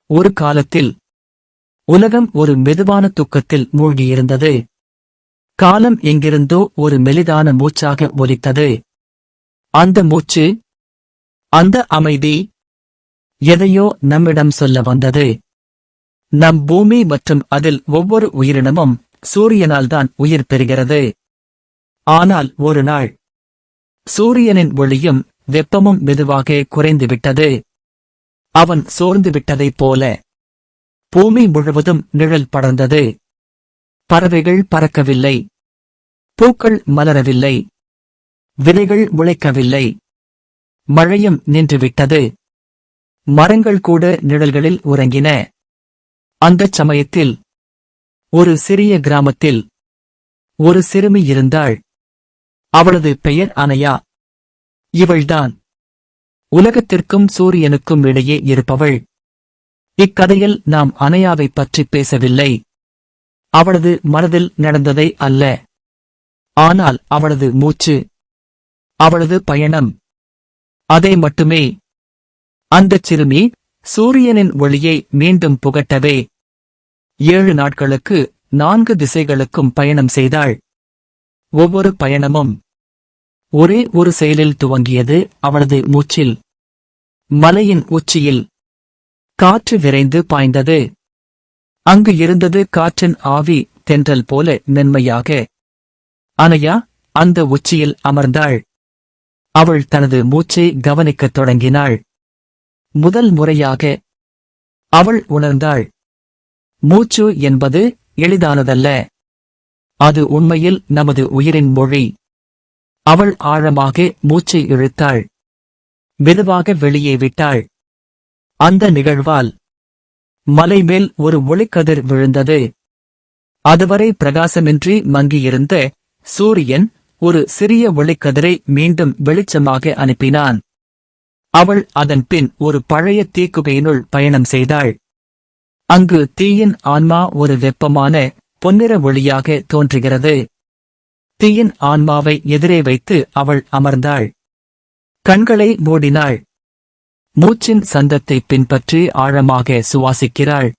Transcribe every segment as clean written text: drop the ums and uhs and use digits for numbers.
ஒரு காலத்தில் உலகம் ஒரு மெதுவான தூக்கத்தில் மூழ்கியிருந்தது. காலம் எங்கிருந்தோ ஒரு மெலிதான மூச்சாக ஒலித்தது. அந்த மூச்சு, அந்த அமைதி, எதையோ நம்மிடம் சொல்ல வந்தது. நம் பூமி மற்றும் அதில் ஒவ்வொரு உயிரினமும் சூரியனால்தான் உயிர் பெறுகிறது. ஆனால் ஒரு நாள் சூரியனின் ஒளியும் வெப்பமும் மெதுவாக குறைந்துவிட்டது. அவன் சோர்ந்து விட்டதைப் போல பூமி முழுவதும் நிழல் படர்ந்தது. பறவைகள் பறக்கவில்லை, பூக்கள் மலரவில்லை, விதைகள் முளைக்கவில்லை, மழையும் நின்றுவிட்டது. மரங்கள் கூட நிழல்களில் உறங்கின. அந்தச் சமயத்தில் ஒரு சிறிய கிராமத்தில் ஒரு சிறுமி இருந்தாள். அவளது பெயர் அனயா. இவள்தான் உலகத்திற்கும் சூரியனுக்கும் இடையே இருப்பவள். இக்கதையில் நாம் அனயாவைப் பற்றி பேசவில்லை, அவளது மனதில் நடந்ததை அல்ல. ஆனால் அவளது மூச்சு, அவளது பயணம், அதை மட்டுமே. அந்தச் சிறுமி சூரியனின் ஒளியை மீண்டும் புகட்டவே 7 நாட்களுக்கு 4 திசைகளுக்கும் பயணம் செய்தாள். ஒவ்வொரு பயணமும் ஒரே ஒரு செயலில் துவங்கியது, அவளது மூச்சில். மலையின் உச்சியில் காற்று விரைந்து பாய்ந்தது. அங்கு இருந்தது காற்றின் ஆவி, தென்றல் போல மென்மையாக. அனயா அந்த உச்சியில் அமர்ந்தாள். அவள் தனது மூச்சை கவனிக்கத் தொடங்கினாள். முதல் முறையாக அவள் உணர்ந்தாள், மூச்சு என்பது எளிதானதல்ல. அது உண்மையில் நமது உயிரின் மொழி. அவள் ஆழமாக மூச்சை இழுத்தாள், மெதுவாக வெளியே விட்டாள். அந்த நிகழ்வால் மலை மேல் ஒரு ஒளிக்கதிர் விழுந்தது. அதுவரை பிரகாசமின்றி மங்கியிருந்த சூரியன் ஒரு சிறிய ஒளிக்கதிரை மீண்டும் வெளிச்சமாக அனுப்பினான். அவள் அதன் பின் ஒரு பழைய தீக்குகையினுள் பயணம் செய்தாள். அங்கு தீயின் ஆன்மா ஒரு வெப்பமான பொன்னிற ஒளியாக தோன்றுகிறது. தீயின் ஆன்மாவை எதிரே வைத்து அவள் அமர்ந்தாள். கண்களை மூடினாள். மூச்சின் சந்தத்தை பின்பற்றி ஆழமாக சுவாசிக்கிறாள்.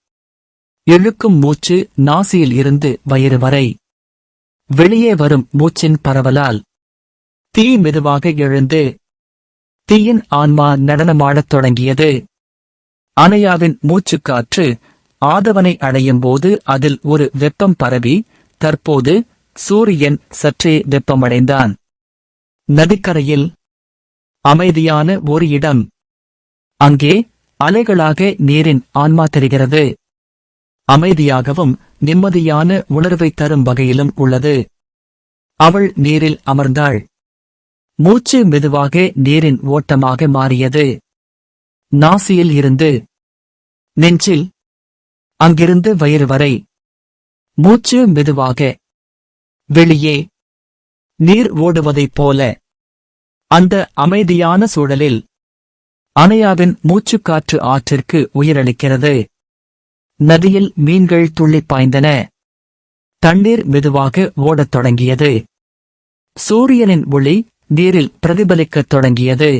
இழுக்கும் மூச்சு நாசியில் இருந்து வயிறு வரை. வெளியே வரும் மூச்சின் பரவலால் தீ மெதுவாக எழுந்து தீயின் ஆன்மா நடனமாடத் தொடங்கியது. அனயாவின் மூச்சுக்காற்று ஆதவனை அடையும் போது அதில் ஒரு வெப்பம் பரவி, தற்போது சூரியன் சற்றே வெப்பமடைந்தான். நதிக்கரையில் அமைதியான ஒரு இடம். அங்கே அலைகளாக நீரின் ஆன்மா தெரிகிறது. அமைதியாகவும் நிம்மதியான உணர்வை தரும் வகையிலும் உள்ளது. அவள் நீரில் அமர்ந்தாள். மூச்சு மெதுவாக நீரின் ஓட்டமாக மாறியது. நாசியில் இருந்து நெஞ்சில், அங்கிருந்து வயிறு வரை. மூச்சு மெதுவாக வெளியே நீர் ஓடுவதைப் போல. அந்த அமைதியான சூழலில் அனயாவின் மூச்சுக்காற்று ஆற்றிற்கு உயிரளிக்கிறது. நதியில் மீன்கள் துள்ளிப் பாய்ந்தன. தண்ணீர் மெதுவாக ஓடத் தொடங்கியது. சூரியனின் ஒளி நீரில் பிரதிபலிக்கத் தொடங்கியது.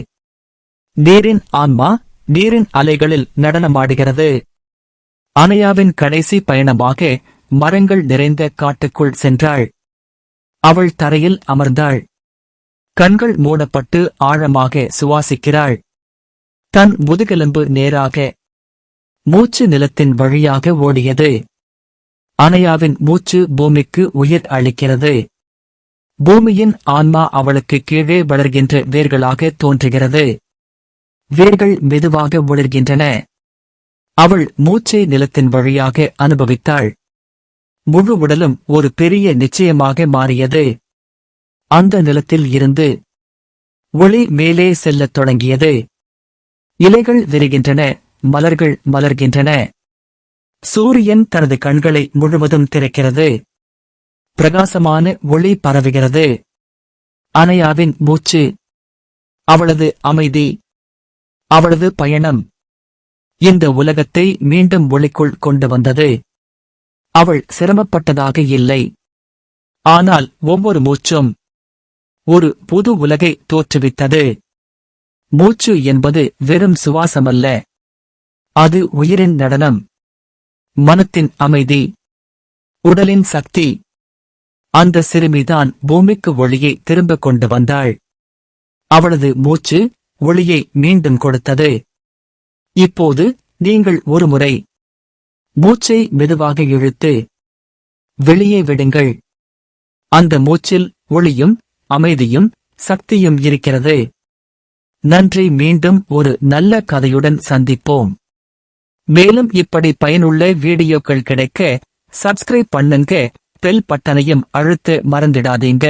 நீரின் ஆன்மா நீரின் அலைகளில் நடனமாடுகிறது. அனயாவின் கடைசி பயணமாக மரங்கள் நிறைந்த காட்டுக்குள் சென்றாள். அவள் தரையில் அமர்ந்தாள். கண்கள் மூடப்பட்டு ஆழமாக சுவாசிக்கிறாள். தன் முதுகெலும்பு நேராக, மூச்சு நிலத்தின் வழியாக ஓடியது. அனயாவின் மூச்சு பூமிக்கு உயிர் அளிக்கிறது. பூமியின் ஆன்மா அவளுக்கு கீழே வளர்கின்ற வேர்களாக தோன்றுகிறது. வேர்கள் மெதுவாக ஒளிர்கின்றன. அவள் மூச்சை நிலத்தின் வழியாக அனுபவித்தாள். முழு உடலும் ஒரு பெரிய நிச்சயமாக மாறியது. அந்த நிலத்தில் இருந்து ஒளி மேலே செல்லத் தொடங்கியது. இலைகள் விரிகின்றன, மலர்கள் மலர்கின்றன. சூரியன் தனது கண்களை முழுவதும் திறக்கிறது. பிரகாசமான ஒளி பரவுகிறது. அனயாவின் மூச்சு, அவளது அமைதி, அவளது பயணம் இந்த உலகத்தை மீண்டும் ஒளிக்குள் கொண்டு வந்தது. அவள் சிரமப்பட்டதாக இல்லை. ஆனால் ஒவ்வொரு மூச்சும் ஒரு புது உலகை தோற்றுவித்தது. மூச்சு என்பது வெறும் சுவாசமல்ல, அது உயிரின் நடனம், மனத்தின் அமைதி, உடலின் சக்தி. அந்த சிறுமிதான் பூமிக்கு ஒளியை திரும்ப கொண்டு வந்தாள். அவளது மூச்சு ஒளியை மீண்டும் கொடுத்தது. இப்போது நீங்கள் ஒருமுறை மூச்சை மெதுவாக இழுத்து வெளியே விடுங்கள். அந்த மூச்சில் ஒளியும் அமைதியும் சக்தியும் இருக்கிறது. நன்றி. மீண்டும் ஒரு நல்ல கதையுடன் சந்திப்போம். மேலும் இப்படி பயனுள்ள வீடியோக்கள் கிடைக்க சப்ஸ்கிரைப் பண்ணுங்க. பெல் பட்டனையும் அழுத்த மறந்திடாதீங்க.